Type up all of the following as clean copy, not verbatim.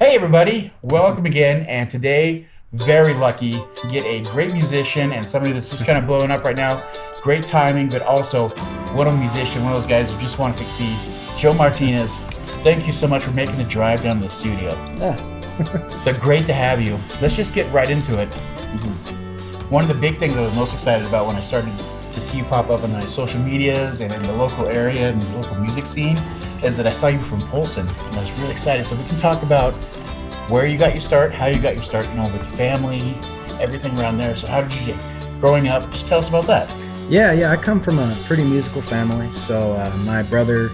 Hey everybody, welcome again. And today, very lucky to get a great musician and somebody that's just kind of blowing up right now. Great timing, but also what a musician, one of those guys who just want to succeed. Joe Martinez, thank you so much for making the drive down to the studio. Yeah. So great to have you. Let's just get right into it. One of the big things I was most excited about when I started to see you pop up on the social medias and in the local area and the local music scene is that I saw you from Polson, and I was really excited. So we can talk about where you got your start, how you got your start, with your family, everything around there. So how did you growing up? Just tell us about that. Yeah. I come from a pretty musical family. So my brother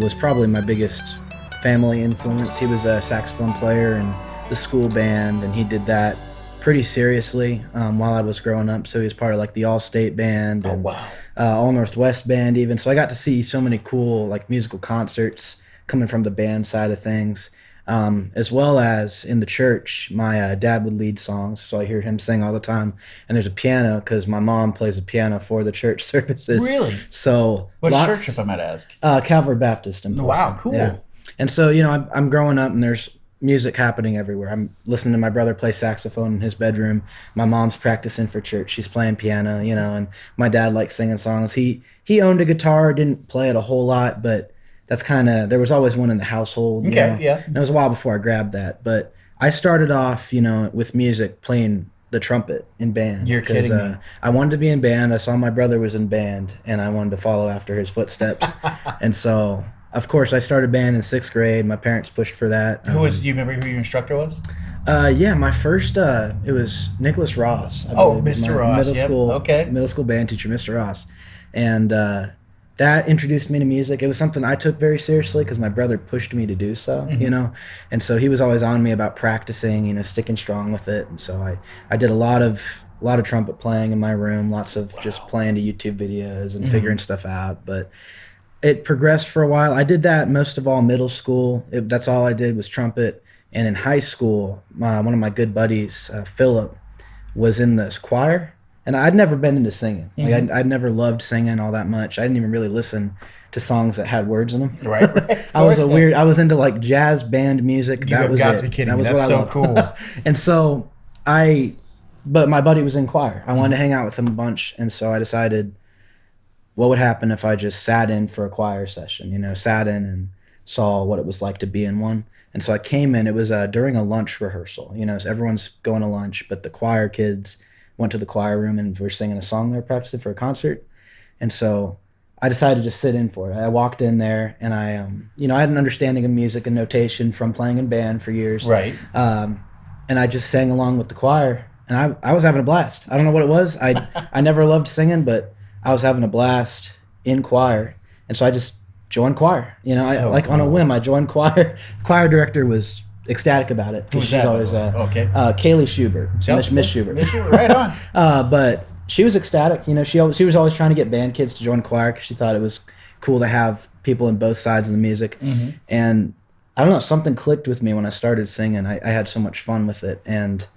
was probably my biggest family influence. He was a saxophone player in the school band, and he did that pretty seriously while I was growing up. So he was part of like the All-State band and All Northwest band even. So I got to see so many cool like musical concerts coming from the band side of things. As well as in the church, my dad would lead songs, so I hear him sing all the time. And there's a piano because my mom plays the piano for the church services. Really? So what church, if I might ask? Calvary Baptist in Polson. Wow, cool. Yeah. And so I'm growing up, and there's music happening everywhere. I'm listening to my brother play saxophone in his bedroom. My mom's practicing for church. She's playing piano, and my dad likes singing songs. He owned a guitar, didn't play it a whole lot, but that's kind of, there was always one in the household. Okay, yeah. And it was a while before I grabbed that. But I started off, with music, playing the trumpet in band. You're kidding me. I wanted to be in band. I saw my brother was in band, and I wanted to follow after his footsteps. And so, of course, I started band in 6th grade. My parents pushed for that. Do you remember who your instructor was? Yeah, my first, it was Nicholas Ross. Mr. Ross, Middle school band teacher, Mr. Ross. And that introduced me to music. It was something I took very seriously because my brother pushed me to do so, And so he was always on me about practicing, sticking strong with it. And so I did a lot of trumpet playing in my room, lots of just playing to YouTube videos and figuring stuff out. But it progressed for a while. I did that most of all middle school. That's all I did was trumpet. And in high school, one of my good buddies, Philip, was in this choir. And I'd never been into singing. Like I'd never loved singing all that much. I didn't even really listen to songs that had words in them. Right. I was into like jazz band music. That was it. To be kidding me. That's so cool. And so but my buddy was in choir. I wanted to hang out with him a bunch. And so I decided what would happen if I just sat in for a choir session, sat in and saw what it was like to be in one. And so I came in, it was during a lunch rehearsal, so everyone's going to lunch, but the choir kids went to the choir room and were singing a song they were practicing for a concert. And so I decided to sit in for it. I walked in there, and I had an understanding of music and notation from playing in band for years. Right. And I just sang along with the choir, and I was having a blast. I don't know what it was. I never loved singing, but I was having a blast in choir. And so I just joined choir. On a whim, I joined choir. Choir director was ecstatic about it because she's always Kaylee Schubert, Miss Schubert. Miss Schubert, right on. But she was ecstatic. She was always trying to get band kids to join choir because she thought it was cool to have people in both sides of the music. And I don't know, something clicked with me when I started singing. I had so much fun with it. And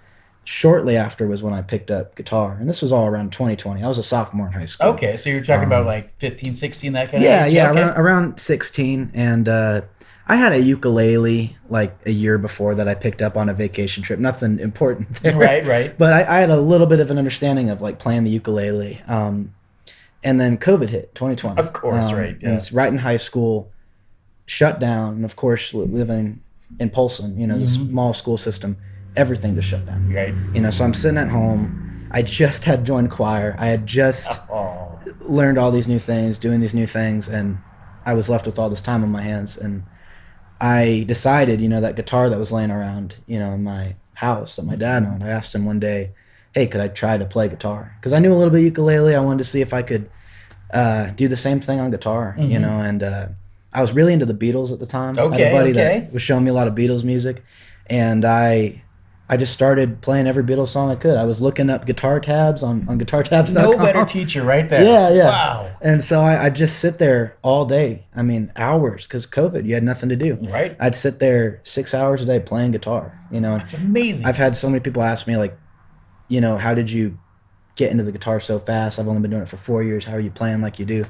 shortly after was when I picked up guitar. And this was all around 2020. I was a sophomore in high school. Okay, so you're talking about like 15, 16, that kind of age? Yeah, okay. around 16. And I had a ukulele like a year before that I picked up on a vacation trip. Nothing important there. Right. But I had a little bit of an understanding of like playing the ukulele. And then COVID hit, 2020. Of course, right. Yeah. And it's right in high school, shut down. And of course, living in Polson, the small school system, everything just shut down. Right. So I'm sitting at home. I just had joined choir. I had just learned all these new things, doing these new things, and I was left with all this time on my hands. And I decided, that guitar that was laying around, in my house that my dad owned, I asked him one day, hey, could I try to play guitar? Because I knew a little bit of ukulele. I wanted to see if I could do the same thing on guitar, and I was really into the Beatles at the time. I had a buddy that was showing me a lot of Beatles music, and I just started playing every Beatles song I could. I was looking up guitar tabs on guitartabs.com. No better teacher right there. Yeah. Wow. And so I'd just sit there all day. I mean, hours, because COVID, you had nothing to do. Right. I'd sit there 6 hours a day playing guitar. It's amazing. I've had so many people ask me, like, how did you get into the guitar so fast? I've only been doing it for 4 years. How are you playing like you do?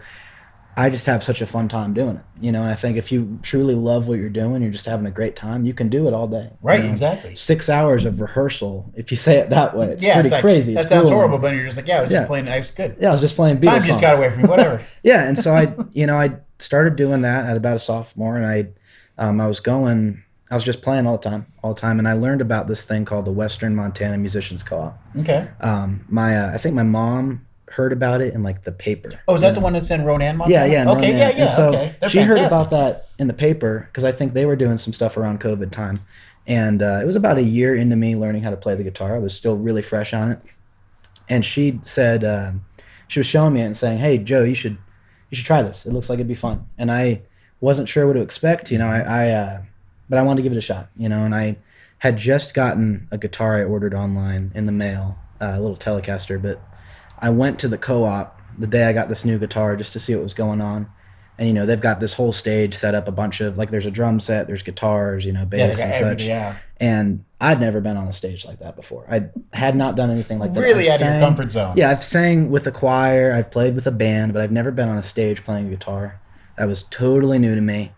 I just have such a fun time doing it, and I think if you truly love what you're doing, you're just having a great time, you can do it all day. Right, exactly. 6 hours of rehearsal, if you say it that way, it's pretty like, crazy. That it's sounds cool. horrible, but you're just like, I was just playing, I was good. Yeah, I was just playing Beatles Time just songs. got away from me, whatever. Yeah, and so I started doing that at about a sophomore, and I was just playing all the time, and I learned about this thing called the Western Montana Musicians Co-op. Okay. I think my mom heard about it in like the paper. Oh, is that the one that's in Ronan, Montana? Yeah. Okay, Ronan. yeah. And so They're she fantastic. heard about that in the paper because I think they were doing some stuff around COVID time, and it was about a year into me learning how to play the guitar. I was still really fresh on it, and she said she was showing me it and saying, "Hey, Joe, you should try this. It looks like it'd be fun." And I wasn't sure what to expect, but I wanted to give it a shot, and I had just gotten a guitar I ordered online in the mail, a little Telecaster, but I went to the co-op the day I got this new guitar just to see what was going on. And, they've got this whole stage set up, a bunch of, like, there's a drum set, there's guitars, bass and such. Yeah. And I'd never been on a stage like that before. I had not done anything like that. Really out of your comfort zone. Yeah, I've sang with a choir, I've played with a band, but I've never been on a stage playing a guitar. That was totally new to me.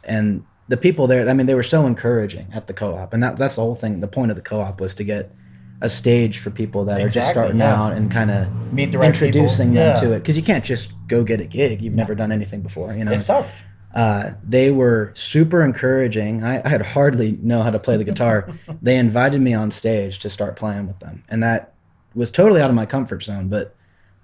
And the people there, they were so encouraging at the co-op. And that's the whole thing. The point of the co-op was to get a stage for people that are just starting out and kind of introducing them to it. Because you can't just go get a gig. You've never done anything before. It's tough. They were super encouraging. I had hardly know how to play the guitar. They invited me on stage to start playing with them. And that was totally out of my comfort zone. But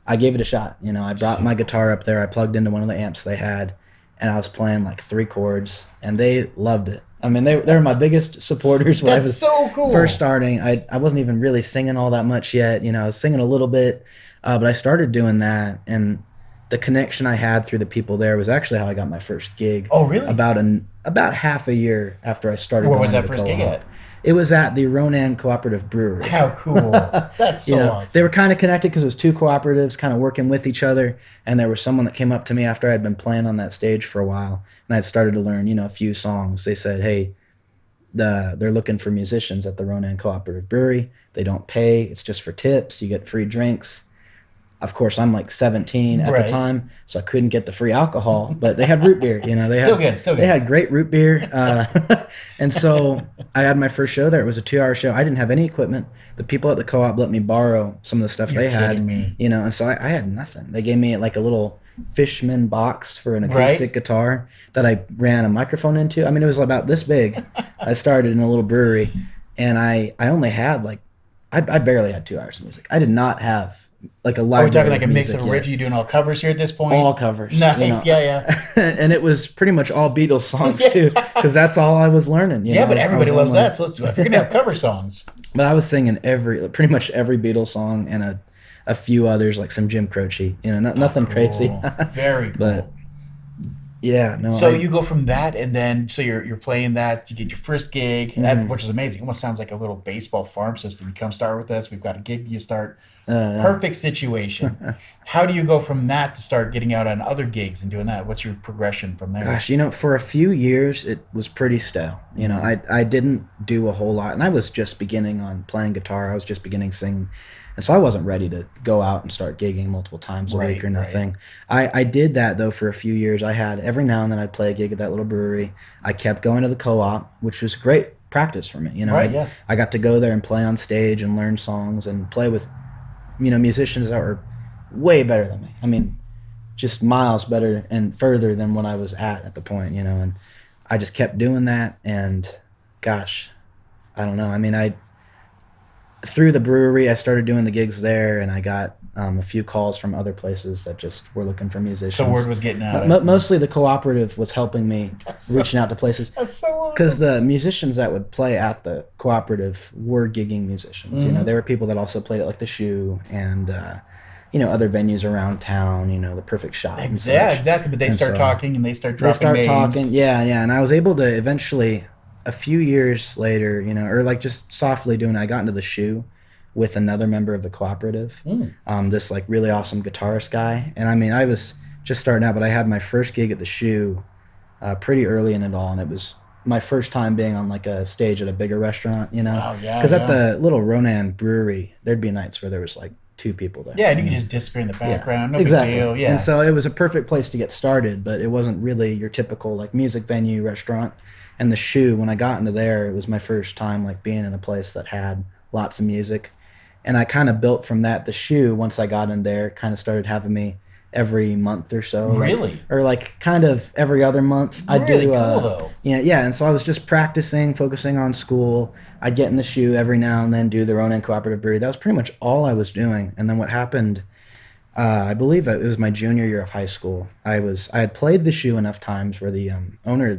I gave it a shot. I brought my guitar up there. I plugged into one of the amps they had. And I was playing like 3 chords. And they loved it. They were my biggest supporters when I was so cool. First starting. I wasn't even really singing all that much yet. I was singing a little bit, but I started doing that, and the connection I had through the people there was actually how I got my first gig. Oh, really? About half a year after I started. Where was that first gig at? It was at the Ronan Cooperative Brewery. How cool. That's so awesome. They were kind of connected because it was 2 cooperatives kind of working with each other. And there was someone that came up to me after I'd been playing on that stage for a while. And I'd started to learn, a few songs. They said, hey, they're looking for musicians at the Ronan Cooperative Brewery. They don't pay. It's just for tips. You get free drinks. Of course, I'm like 17 at the time, so I couldn't get the free alcohol, but they had root beer. Still good. They had great root beer. And so I had my first show there. It was a 2-hour show. I didn't have any equipment. The people at the co-op let me borrow some of the stuff they had. And so I had nothing. They gave me like a little Fishman box for an acoustic guitar that I ran a microphone into. It was about this big. I started in a little brewery, and I only had I barely had 2 hours of music. I did not have like a library. Are we talking like a mix music of original? You doing all covers here at this point? All covers. Nice, yeah. And it was pretty much all Beatles songs too, because that's all I was learning. But everybody loves that. So if you're gonna have cover songs. But I was singing pretty much every Beatles song and a few others, like some Jim Croce. Nothing crazy. Very cool. But yeah, no. So you go from that, and then so you're playing that. You get your first gig, which is amazing. It almost sounds like a little baseball farm system. You come start with us. We've got a gig. You start. Perfect situation. How do you go from that to start getting out on other gigs and doing that? What's your progression from there? Gosh, for a few years it was pretty stale. I didn't do a whole lot, and I was just beginning on playing guitar. I was just beginning singing. And so I wasn't ready to go out and start gigging multiple times a week or nothing. I did that, though, for a few years. I had every now and then I'd play a gig at that little brewery. I kept going to the co-op, which was great practice for me. I got to go there and play on stage and learn songs and play with, musicians that were way better than me. Just miles better and further than what I was at the point, and I just kept doing that. And gosh, I don't know. Through the brewery, I started doing the gigs there, and I got a few calls from other places that just were looking for musicians. The word was getting out. Mostly the cooperative was helping me reaching out to places. That's so awesome. Because the musicians that would play at the cooperative were gigging musicians. There were people that also played at like the Shoe and other venues around town. The Perfect Shot. Exactly. But they start talking and they start dropping names. Talking. Yeah. And I was able to eventually, a few years later, or like just softly doing it, I got into the Shoe with another member of the cooperative, this like really awesome guitarist guy. And I was just starting out, but I had my first gig at the Shoe pretty early in it all, and it was my first time being on like a stage at a bigger restaurant, Because at the little Ronan brewery, there'd be nights where there was like 2 people there. Yeah, and you can just disappear in the background. No exactly. big deal. Yeah. And so it was a perfect place to get started, but it wasn't really your typical like music venue, restaurant. And the Shoe, when I got into there, it was my first time like being in a place that had lots of music. And I kind of built from that. The Shoe, once I got in there, kind of started having me every month or so. Really? Or like kind of every other month. I'd Really do, cool, though. Yeah. And so I was just practicing, focusing on school. I'd get in the Shoe every now and then, do the Ronin Cooperative Brewery. That was pretty much all I was doing. And then what happened, I believe it was my junior year of high school. I had played the Shoe enough times where the owner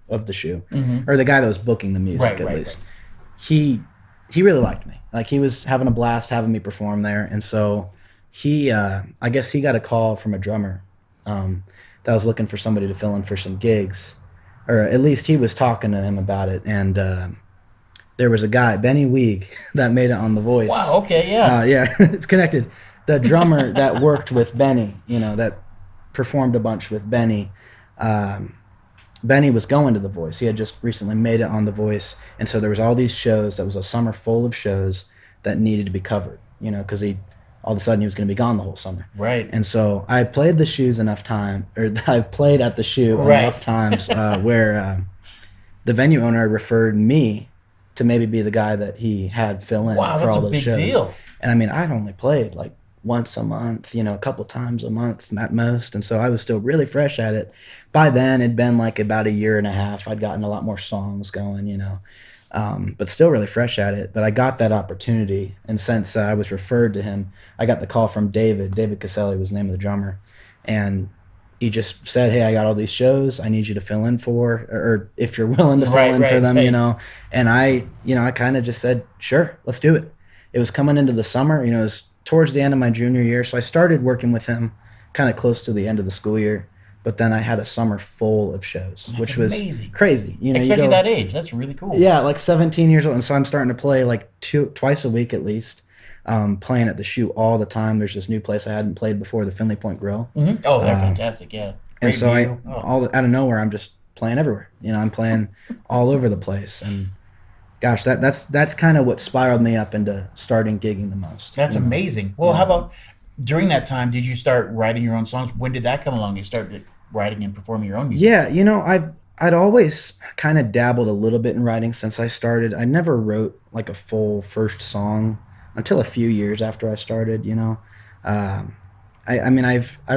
of the Shoe, or the guy that was booking the music at least, he really liked me. Like he was having a blast having me perform there. And so I guess he got a call from a drummer that was looking for somebody to fill in for some gigs, or at least he was talking to him about it. And there was a guy, Benny Weeg, that made it on The Voice. Wow, okay, yeah. Yeah, it's connected. The drummer that worked with Benny, that performed a bunch with Benny, Benny was going to The Voice. He had just recently made it on The Voice, and so there was all these shows. That was a summer full of shows that needed to be covered, because all of a sudden he was going to be gone the whole summer. Right. And so I played the Shoes enough time, or I played at the Shoe enough times where the venue owner referred me to maybe be the guy that he had fill in for all those shows. Wow, that's a big deal. And I mean, I'd only played like once a month, a couple times a month at most. And so I was still really fresh at it. By then, it'd been like about a year and a half. I'd gotten a lot more songs going, but still really fresh at it. But I got that opportunity. And since I was referred to him, I got the call from David. David Caselli was the name of the drummer. And he just said, hey, I got all these shows I need you to fill in for, or if you're willing to fill in for them, And I kind of just said, sure, let's do it. It was coming into the summer, it was towards the end of my junior year. So I started working with him kind of close to the end of the school year. But then I had a summer full of shows, which was crazy. Especially that age. That's really cool. Yeah, like 17 years old. And so I'm starting to play like twice a week at least, playing at the Shoe all the time. There's this new place I hadn't played before, the Finley Point Grill. Mm-hmm. Oh, they're fantastic, yeah. Great and so out of nowhere, I'm just playing everywhere. I'm playing all over the place. And gosh, that's kind of what spiraled me up into starting gigging the most. That's amazing. Well, how about during that time, did you start writing your own songs? When did that come along? You started writing and performing your own music? Yeah, I'd always kind of dabbled a little bit in writing since I started. I never wrote like a full first song until a few years after I started, I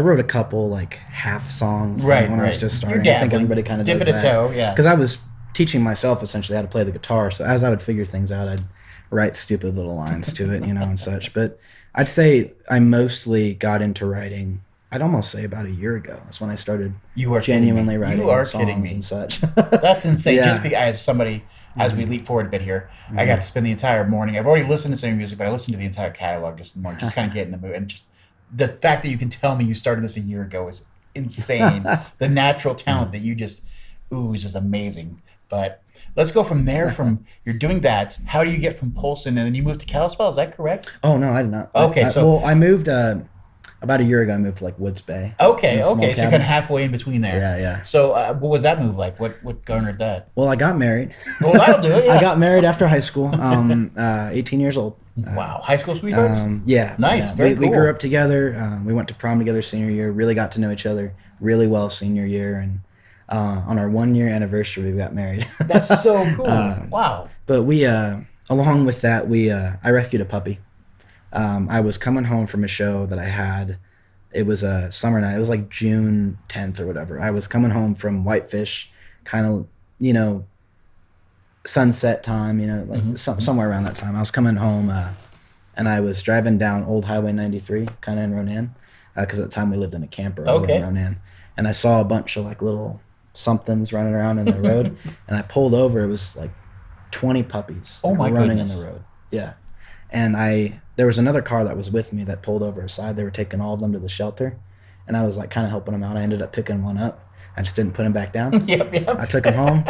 wrote a couple like half songs when I was just starting. I think everybody kind of does that. Dipping a toe, yeah. Because I was teaching myself essentially how to play the guitar. So as I would figure things out, I'd write stupid little lines to it, and such. But I'd say I mostly got into writing, I'd almost say about a year ago. That's when I started genuinely writing songs and such. That's insane. Yeah. Just as somebody, as we leap forward a bit here, I got to spend the entire morning. I've already listened to some music, but I listened to the entire catalog just in the morning, just kind of get in the mood. And just the fact that you can tell me you started this a year ago is insane. The natural talent that you just ooze is amazing. But let's go from there. From you're doing that. How do you get from Polson and then you moved to Kalispell? Is that correct? Oh no, I did not. Okay, I moved about a year ago. I moved to like Woods Bay. Okay. So you're kind of halfway in between there. Yeah. So what was that move like? What garnered that? Well, I got married. Well, that'll do it. Yeah. I got married after high school. 18 years old. Wow, high school sweethearts. Yeah, nice. Yeah. Very cool. We grew up together. We went to prom together senior year. Really got to know each other really well senior year, and on our 1 year anniversary, we got married. That's so cool. Wow. But we, along with that, I rescued a puppy. I was coming home from a show that I had. It was a summer night. It was like June 10th or whatever. I was coming home from Whitefish, kind of, sunset time, somewhere around that time. I was coming home, and I was driving down Old Highway 93, kind of in Ronan, because at the time we lived in a camper over in Ronan. And I saw a bunch of like little somethings running around in the road, and I pulled over. It was like 20 puppies running in the road. Yeah. And there was another car that was with me that pulled over aside. They were taking all of them to the shelter, and I was like kind of helping them out. I ended up picking one up. I just didn't put him back down. Yep. I took him home.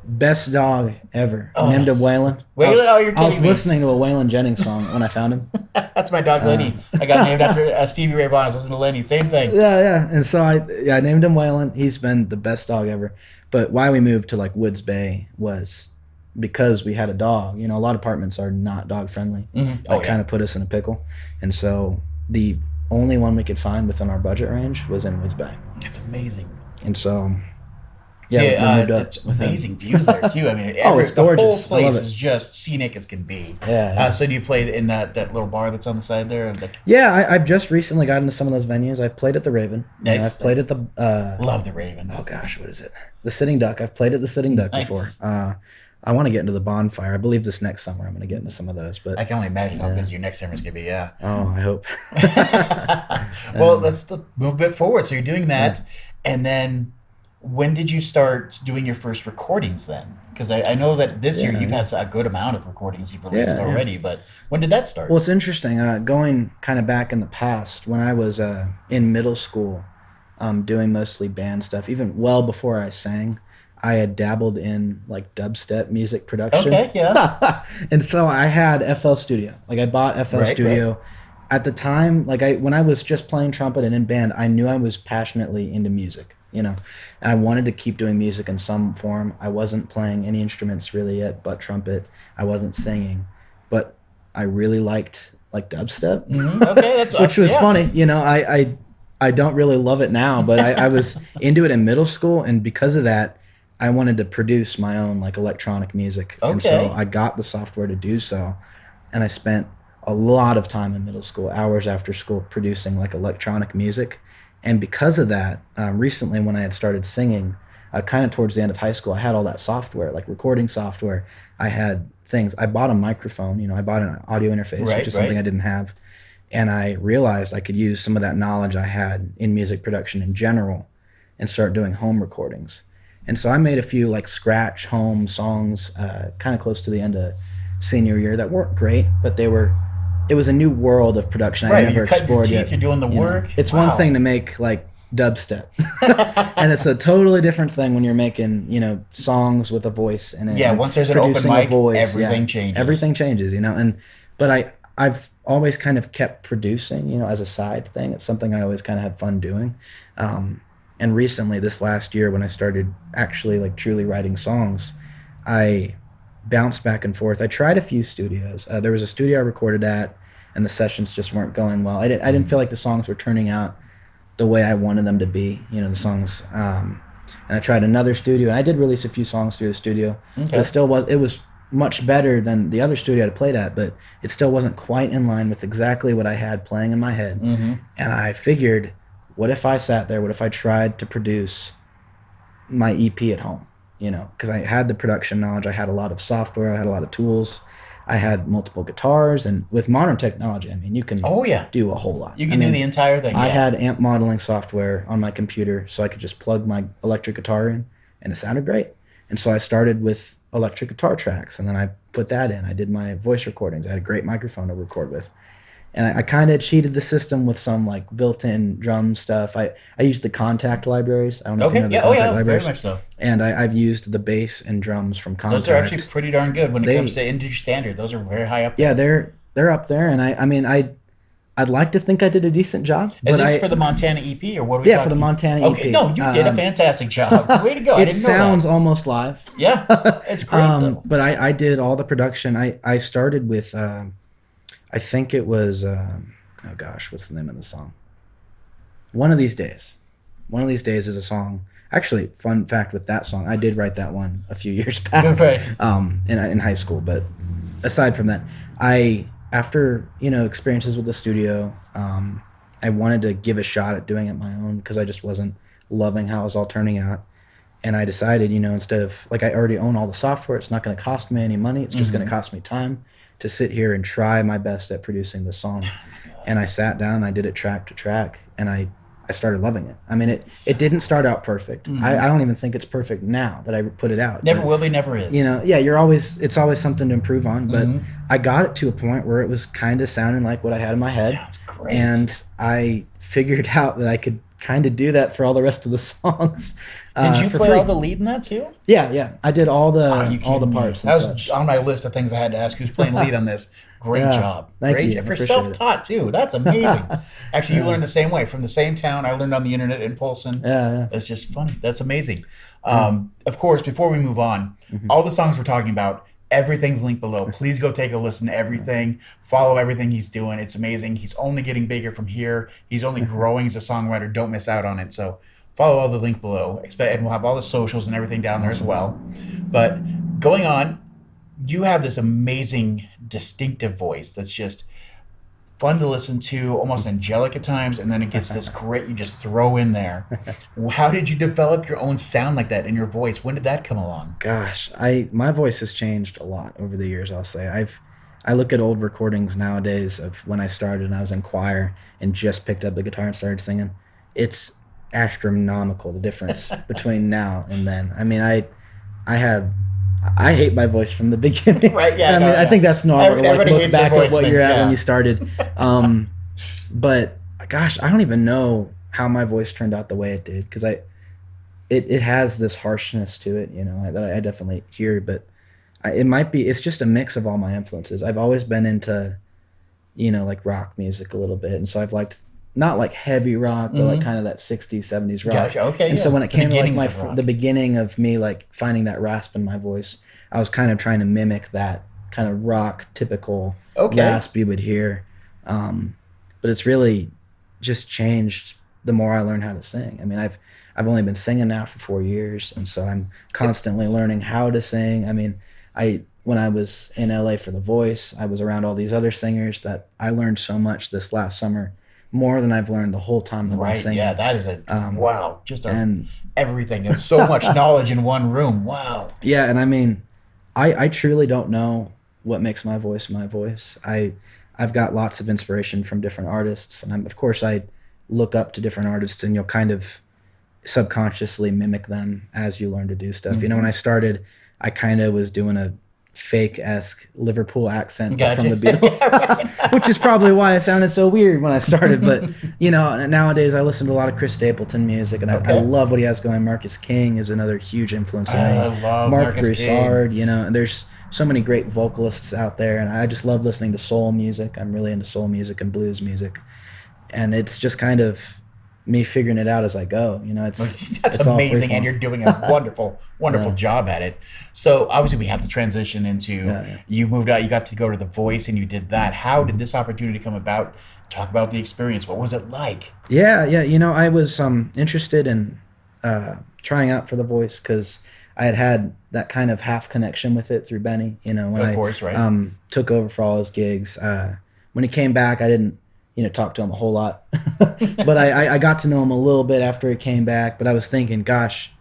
Best dog ever. Named him Waylon. Waylon? You're kidding me. I was listening to a Waylon Jennings song when I found him. That's my dog, Lenny. I got named after Stevie Ray Vaughan. I was listening to Lenny. Same thing. Yeah. And so I named him Waylon. He's been the best dog ever. But why we moved to like Woods Bay was because we had a dog. You know, a lot of apartments are not dog friendly. Oh, That kind of put us in a pickle. And so the only one we could find within our budget range was in Woods Bay. That's amazing. And so, we moved up. It's amazing views there too. I mean, it's the whole gorgeous. I place love it. is just scenic as can be. Yeah. So do you play in that little bar that's on the side there? I've just recently gotten into some of those venues. I've played at the Raven. Nice, I've played at the love the Raven. oh gosh, what is it? The Sitting Duck. I've played at the Sitting Duck Nice. before. I want to get into the Bonfire. I believe this next summer I'm going to get into some of those. But I can only imagine how busy your next summer's gonna be. Yeah. oh, I hope. Well, let's move a bit forward. So you're doing that, and then when did you start doing your first recordings then? Because I know that this year you've had a good amount of recordings you've released already, but when did that start? Well, it's interesting. Going kind of back in the past, when I was in middle school, doing mostly band stuff, even well before I sang, I had dabbled in like dubstep music production. Okay, yeah. And so I had FL Studio. Like I bought FL Studio. Right. At the time, when I was just playing trumpet and in band, I knew I was passionately into music, you know, and I wanted to keep doing music in some form. I wasn't playing any instruments really yet but trumpet. I wasn't singing, but I really liked like dubstep, Okay, that's which was funny. You know, I don't really love it now, but I was into it in middle school, and because of that, I wanted to produce my own like electronic music. And so I got the software to do so, and I spent a lot of time in middle school, hours after school, producing like electronic music. And because of that, recently when I had started singing, kind of towards the end of high school, I had all that software, like recording software. I had things. I bought a microphone, you know, I bought an audio interface, which is something I didn't have. And I realized I could use some of that knowledge I had in music production in general and start doing home recordings. And so I made a few like scratch home songs kind of close to the end of senior year that weren't great, but it was a new world of production I never explored yet. You're doing the work. It's one thing to make like dubstep, and it's a totally different thing when you're making, you know, songs with a voice in it. Yeah, once there's an open mic, everything changes. Everything changes, you know. But I've always kind of kept producing, you know, as a side thing. It's something I always kind of had fun doing. And recently, this last year, when I started actually like truly writing songs, I bounced back and forth. I tried a few studios. There was a studio I recorded at, and the sessions just weren't going well. I didn't feel like the songs were turning out the way I wanted them to be, you know, the songs. And I tried another studio, and I did release a few songs through the studio. But it was much better than the other studio I played at, but it still wasn't quite in line with exactly what I had playing in my head. And I figured, what if I sat there? What if I tried to produce my EP at home? You know, because I had the production knowledge, I had a lot of software, I had a lot of tools, I had multiple guitars, and with modern technology, I mean, you can do a whole lot. You can do the entire thing. I had amp modeling software on my computer, so I could just plug my electric guitar in, and it sounded great. And so I started with electric guitar tracks, and then I put that in. I did my voice recordings. I had a great microphone to record with. And I kind of cheated the system with some like built-in drum stuff. I used the Contact libraries. I don't know if you know the Contact libraries. Very much so. And I've used the bass and drums from Contact. Those are actually pretty darn good when it comes to industry standard. Those are very high up there. Yeah, they're up there. And I mean, I'd like to think I did a decent job. Is this for the Montana EP or what are we talking? Yeah, for the Montana EP. Okay, no, you did a fantastic job. Way to go. It sounds almost live. Yeah, it's great though. But I did all the production. I started with, I think it was, oh gosh, what's the name of the song? One of These Days. One of These Days is a song. Actually, fun fact with that song, I did write that one a few years back in high school. But aside from that, after, you know, experiences with the studio, I wanted to give a shot at doing it my own because I just wasn't loving how it was all turning out. And I decided, you know, instead of, like, I already own all the software, it's not going to cost me any money. It's just going to cost me time to sit here and try my best at producing the song. And I sat down and I did it track to track, and I started loving it. I mean, it didn't start out perfect. I don't even think it's perfect now that I put it out. Never will be, never is. You know, yeah, it's always something to improve on. But I got it to a point where it was kind of sounding like what I had in my head. Sounds great. And I figured out that I could kind of do that for all the rest of the songs. Did you play all the lead in that too? Yeah. I did all the parts. That was on my list of things I had to ask. Who's playing lead on this? Great job. Thank you. For self-taught too. That's amazing. Actually, you learned the same way from the same town. I learned on the internet in Polson. Yeah. That's just funny. That's amazing. Of course, before we move on, all the songs we're talking about, everything's linked below. Please go take a listen to everything. Follow everything he's doing. It's amazing. He's only getting bigger from here. He's only growing as a songwriter. Don't miss out on it. So follow all the link below. And we'll have all the socials and everything down there as well. But going on, you have this amazing, distinctive voice that's just fun to listen to, almost angelic at times, and then it gets this great you just throw in there. How did you develop your own sound like that in your voice? When did that come along? Gosh, my voice has changed a lot over the years, I'll say. I look at old recordings nowadays of when I started and I was in choir and just picked up the guitar and started singing. It's astronomical, the difference between now and then. I mean, I hate my voice from the beginning. Right, yeah. I think that's normal. Everybody Look hates back their at what voice you're thing, at yeah. when you started. But gosh, I don't even know how my voice turned out the way it did, because it has this harshness to it, that I definitely hear. But it's just a mix of all my influences. I've always been into, like rock music a little bit, and so I've liked not like heavy rock, but like kind of that 60s, 70s rock. Gotcha, okay, and so when it The came to like beginnings of rock. the beginning of me like finding that rasp in my voice, I was kind of trying to mimic that kind of rock typical rasp you would hear. But it's really just changed the more I learn how to sing. I mean, I've only been singing now for 4 years, and so I'm constantly learning how to sing. I mean, when I was in LA for The Voice, I was around all these other singers that I learned so much this last summer, more than I've learned the whole time that I've been singing. Yeah, that is wow, everything. There's so much knowledge in one room. Wow. Yeah, and I mean, I truly don't know what makes my voice my voice. I've got lots of inspiration from different artists, and of course I look up to different artists, and you'll kind of subconsciously mimic them as you learn to do stuff. Mm-hmm. When I started, I kind of was doing a fake-esque Liverpool accent Gotcha. from the Beatles, which is probably why I sounded so weird when I started. But nowadays I listen to a lot of Chris Stapleton music, and I love what he has going. Marcus King is another huge influence on me. I love Mark Marcus Broussard, King. and there's so many great vocalists out there, and I just love listening to soul music. I'm really into soul music and blues music, and it's just kind of me figuring it out as I go. That's amazing, and you're doing a wonderful job at it. So obviously we have to transition into you moved out, you got to go to The Voice, and you did that. How did this opportunity come about? Talk about the experience. What was it like? Yeah. I was interested in trying out for The Voice because I had that kind of half connection with it through Benny. When I took over for all his gigs. When he came back, I didn't talk to him a whole lot, but I got to know him a little bit after he came back. But I was thinking, gosh,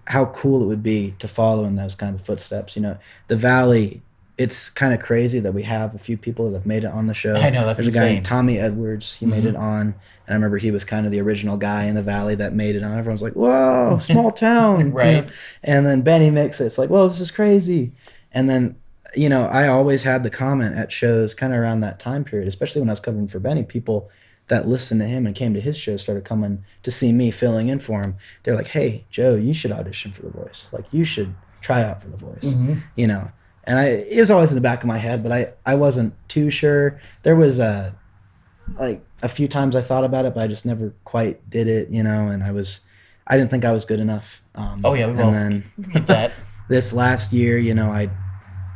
how cool it would be to follow in those kind of footsteps. The Valley, it's kind of crazy that we have a few people that have made it on the show. I know, that's There's insane. a guy named Tommy Edwards. He made it on, and I remember he was kind of the original guy in the Valley that made it on. Everyone's like, whoa, small town. Right. And then Benny makes it. It's like, whoa, this is crazy. And then I always had the comment at shows kind of around that time period, especially when I was covering for Benny. People that listened to him and came to his show started coming to see me filling in for him. They're like, hey, Joe, you should audition for The Voice. Like, you should try out for The Voice. And it was always in the back of my head, but I wasn't too sure. There was a few times I thought about it, but I just never quite did it, and I didn't think I was good enough. And then that. this last year,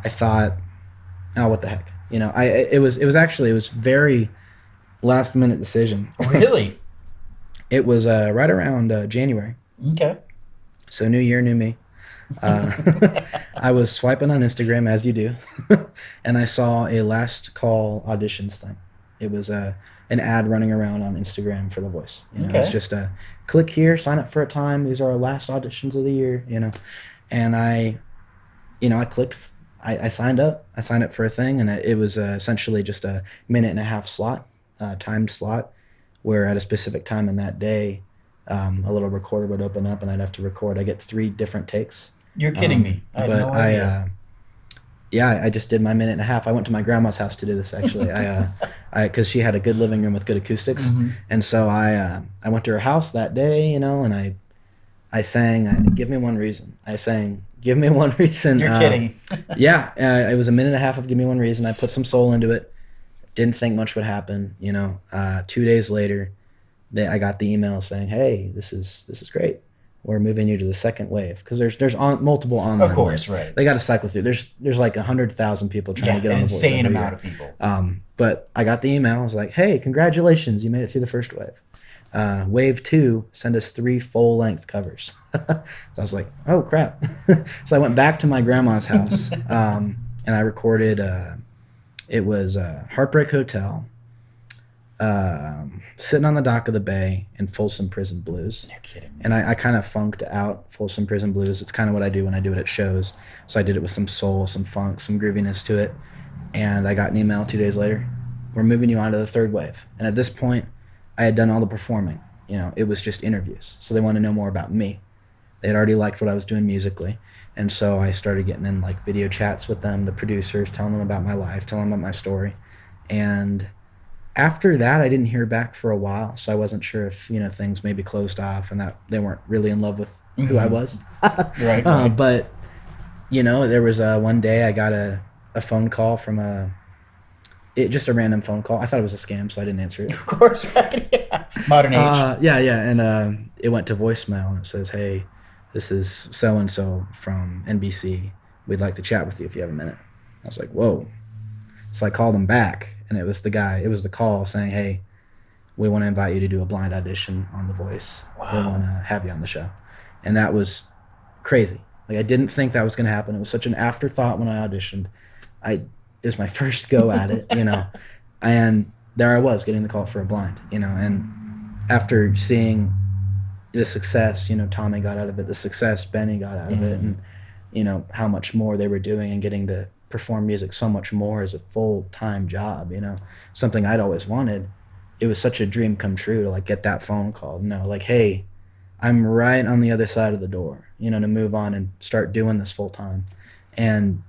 I thought, oh, what the heck, it was very last minute decision. Really? It was right around January. Okay. So new year, new me. I was swiping on Instagram, as you do, and I saw a last call auditions thing. It was an ad running around on Instagram for The Voice. It's just a click here, sign up for a time. These are our last auditions of the year. And I clicked. I signed up. I signed up for a thing, and it was essentially just a 1.5-minute slot, timed slot, where at a specific time in that day, a little recorder would open up, and I'd have to record. I get 3 different takes. You're kidding me. I had no idea. I just did my 1.5 minutes. I went to my grandma's house to do this, actually. Because she had a good living room with good acoustics. Mm-hmm. And so I went to her house that day, and I sang, Give Me One Reason. I sang, Give Me One Reason. You're kidding. It was 1.5 minutes of Give Me One Reason. I put some soul into it. Didn't think much would happen, 2 days later, I got the email saying, hey, this is great. we're moving you to the second wave, because there's multiple online Of course, waves. right. They got to cycle through. There's like 100,000 people trying to get on the voice. Insane amount of people. But I got the email. I was like, hey, congratulations, you made it through the first wave. Wave 2, send us 3 full-length covers. So I was like, oh crap. So I went back to my grandma's house, and I recorded. It was Heartbreak Hotel, Sitting on the Dock of the Bay, and Folsom Prison Blues. You're kidding me. And I kind of funked out Folsom Prison Blues. It's kind of what I do when I do it at shows. So I did it with some soul, some funk, some grooviness to it. And I got an email 2 days later. We're moving you on to the third wave. And at this point, I had done all the performing. You know, it was just interviews. So they wanted to know more about me. They had already liked what I was doing musically. And so I started getting in like video chats with them, the producers, telling them about my life, telling them about my story. And after that, I didn't hear back for a while. So I wasn't sure if, you know, things maybe closed off and that they weren't really in love with who I was. Right. But, you know, there was one day I got a phone call from just a random phone call. I thought it was a scam, so I didn't answer it. Of course, right? Yeah. Modern age. Yeah. And it went to voicemail, and it says, hey, this is so-and-so from NBC. We'd like to chat with you if you have a minute. I was like, whoa. So I called him back, and it was the call saying, hey, we want to invite you to do a blind audition on The Voice. Wow. We want to have you on the show. And that was crazy. Like, I didn't think that was going to happen. It was such an afterthought when I auditioned. It was my first go at it, you know. And there I was getting the call for a blind, you know. And after seeing the success, you know, Tommy got out of it, the success Benny got out of it, and, you know, how much more they were doing and getting to perform music so much more as a full-time job, you know, something I'd always wanted. It was such a dream come true to, like, get that phone call, you know, like, hey, I'm right on the other side of the door, you know, to move on and start doing this full-time. And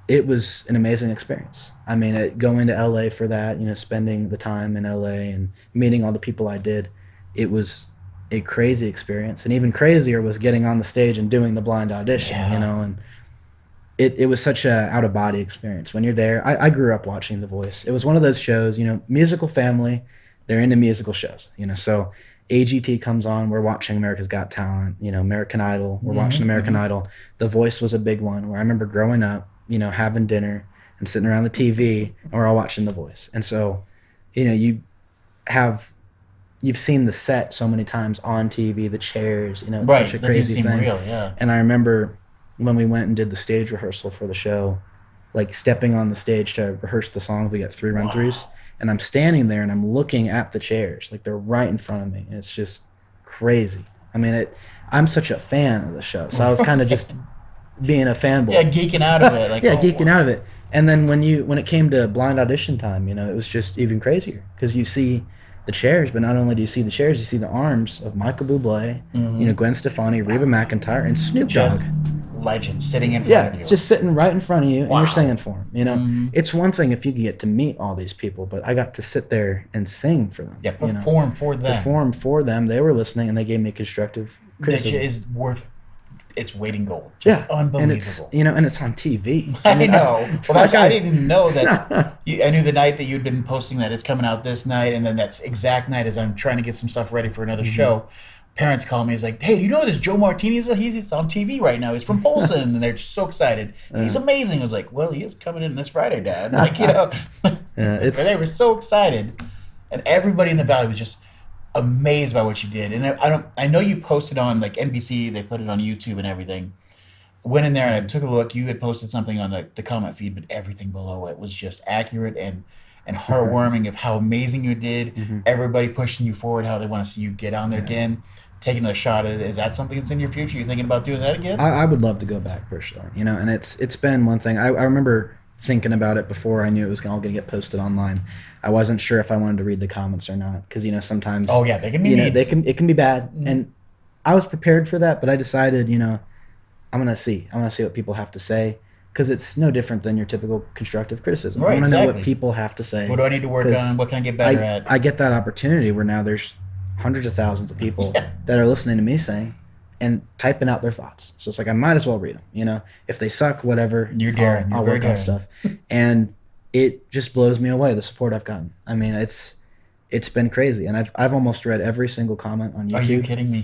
it was an amazing experience. I mean, going to LA for that, you know, spending the time in LA and meeting all the people I did, it was a crazy experience. And even crazier was getting on the stage and doing the blind audition, you know, and it was such a out-of-body experience. When you're there, I grew up watching The Voice. It was one of those shows, you know, musical family, they're into musical shows, you know, so AGT comes on, we're watching America's Got Talent, you know, American Idol, we're watching American Idol. The Voice was a big one where I remember growing up, you know, having dinner and sitting around the TV, and we're all watching The Voice. And so, you know, you've seen the set so many times on TV, the chairs, you know, it's such a crazy thing. Real, yeah. And I remember when we went and did the stage rehearsal for the show, like stepping on the stage to rehearse the songs, we got 3 run-throughs, and I'm standing there and I'm looking at the chairs, like they're right in front of me. And it's just crazy. I mean, I'm such a fan of the show, so I was kind of just being a fanboy. Yeah, geeking out of it. Like, geeking out of it. And then when it came to blind audition time, you know, it was just even crazier because you see the chairs, but not only do you see the chairs, you see the arms of Michael Bublé, you know, Gwen Stefani, Reba McEntire, and Snoop Dogg. Legend sitting in front of you. Just sitting right in front of you, and you're singing for them. You know, it's one thing if you get to meet all these people, but I got to sit there and sing for them. Yeah, perform for them. Perform for them. They were listening, and they gave me constructive criticism. That is worth its weight in gold. Just unbelievable. And it's, you know, and it's on TV. I know. I didn't know that. I knew the night that you'd been posting that it's coming out this night, and then that's exact night as I'm trying to get some stuff ready for another show. Parents call me. He's like, "Hey, do you know this Joe Martinez? He's on TV right now. He's from Folsom," and they're just so excited. He's amazing. I was like, "Well, he is coming in this Friday, Dad." Like, you know, they were so excited, and everybody in the Valley was just amazed by what you did. And I know you posted on like NBC. They put it on YouTube and everything. Went in there and I took a look. You had posted something on the comment feed, but everything below it was just accurate and heartwarming of how amazing you did. Everybody pushing you forward, how they want to see you get on there again. Taking a shot at it. Is that something that's in your future? You thinking about doing that again? I would love to go back personally, you know, and it's been one thing. I remember thinking about it before I knew it was all going to get posted online. I wasn't sure if I wanted to read the comments or not because, you know, sometimes they can be it can be bad, and I was prepared for that, but I decided, you know, I want to see what people have to say because it's no different than your typical constructive criticism. Right, I want to know what people have to say. What do I need to work on? What can I get better at? I get that opportunity where now there's hundreds of thousands of people that are listening to me sing and typing out their thoughts. So it's like I might as well read them. You know, if they suck, whatever. You're daring. I'll work on stuff, and it just blows me away the support I've gotten. I mean, it's it's been crazy, and I've almost read every single comment on YouTube. Are you kidding me?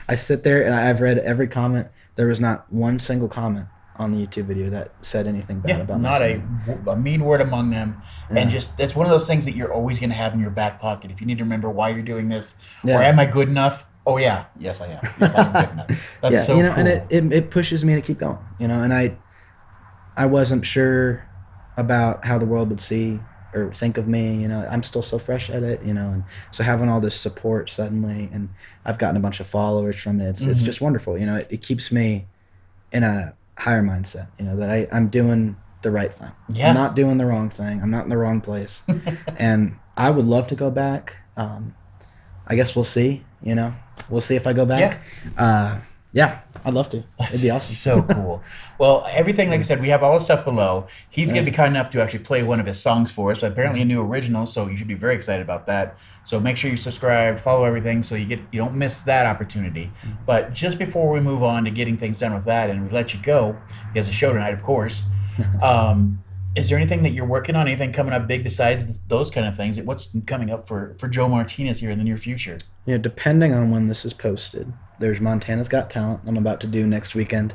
I sit there and I've read every comment. There was not one single comment on the YouTube video that said anything bad about my not singing. a mean word among them. Yeah. And just, it's one of those things that you're always going to have in your back pocket. If you need to remember why you're doing this, Yeah. or am I good enough? Oh yeah, yes I am. Yes, I'm good enough. That's Yeah, so you know, cool. and it pushes me to keep going. You know, and I wasn't sure about how the world would see or think of me. You know, I'm still so fresh at it. You know, and so having all this support suddenly, and I've gotten a bunch of followers from it. It's just wonderful. You know, it keeps me in a higher mindset. You know, that I'm doing the right thing. Yeah. I'm not doing the wrong thing. I'm not in the wrong place. And I would love to go back. I guess we'll see. You know, we'll see if I go back. Yeah, I'd love to. It'd be awesome. So cool. Well, everything, like I said, we have all the stuff below. He's going to be kind enough to actually play one of his songs for us. Apparently a new original, so you should be very excited about that. So make sure you subscribe, follow everything, so you don't miss that opportunity. But just before we move on to getting things done with that, and we let you go, he has a show tonight, of course. Is there anything that you're working on? Anything coming up big besides those kind of things? What's coming up for Joe Martinez here in the near future? You know, depending on when this is posted, there's Montana's Got Talent I'm about to do next weekend,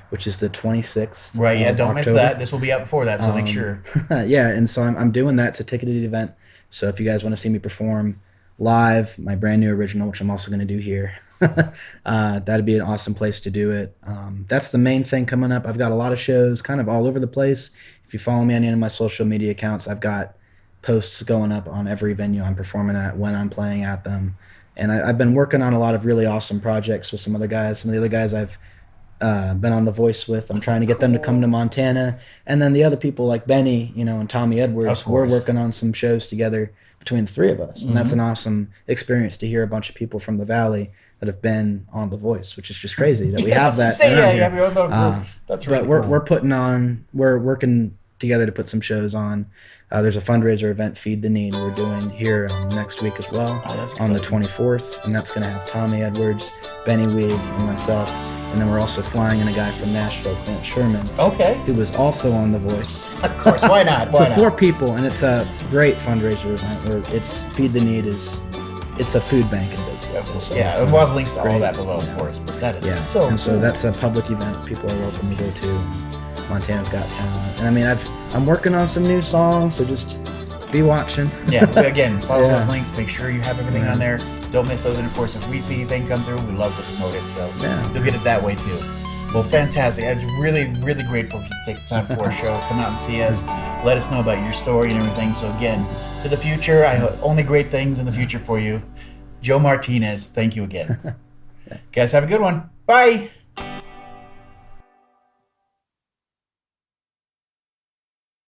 which is the 26th. Right, yeah, don't miss October. that. This will be out before that, so make sure. Yeah, and so I'm doing that. It's a ticketed event. So if you guys want to see me perform live, my brand new original, which I'm also going to do here, that'd be an awesome place to do it. That's the main thing coming up. I've got a lot of shows kind of all over the place. If you follow me on any of my social media accounts, I've got posts going up on every venue I'm performing at, when I'm playing at them. And I've been working on a lot of really awesome projects with some other guys. Some of the other guys I've been on The Voice with. I'm trying to get them to come to Montana. And then the other people like Benny, you know, and Tommy Edwards, we're working on some shows together between the three of us. And that's an awesome experience to hear a bunch of people from the Valley that have been on The Voice, which is just crazy that we have that. Yeah, you have your own little group. That's really but cool. We're working together to put some shows on. There's a fundraiser event, Feed the Need, we're doing here next week as well, on the 24th, and that's going to have Tommy Edwards, Benny Weig, and myself. And then we're also flying in a guy from Nashville, Clint Sherman, who was also on The Voice. Of course, why not? So 4 people, and it's a great fundraiser event where it's Feed the Need it's a food bank in Bridgeville. So yeah, we'll have links to all that below, of course, but that is so cool. So that's a public event people are welcome to go to. Montana's Got Talent. And I mean, I'm working on some new songs, so just be watching. Yeah, again, follow those links. Make sure you have everything on there. Don't miss those. And of course, if we see anything come through, we love to promote it. So you'll get it that way too. Well, fantastic. I was really, really grateful for you to take the time for our show. Come out and see us. Let us know about your story and everything. So again, to the future, I hope only great things in the future for you. Joe Martinez, thank you again. Guys, have a good one. Bye.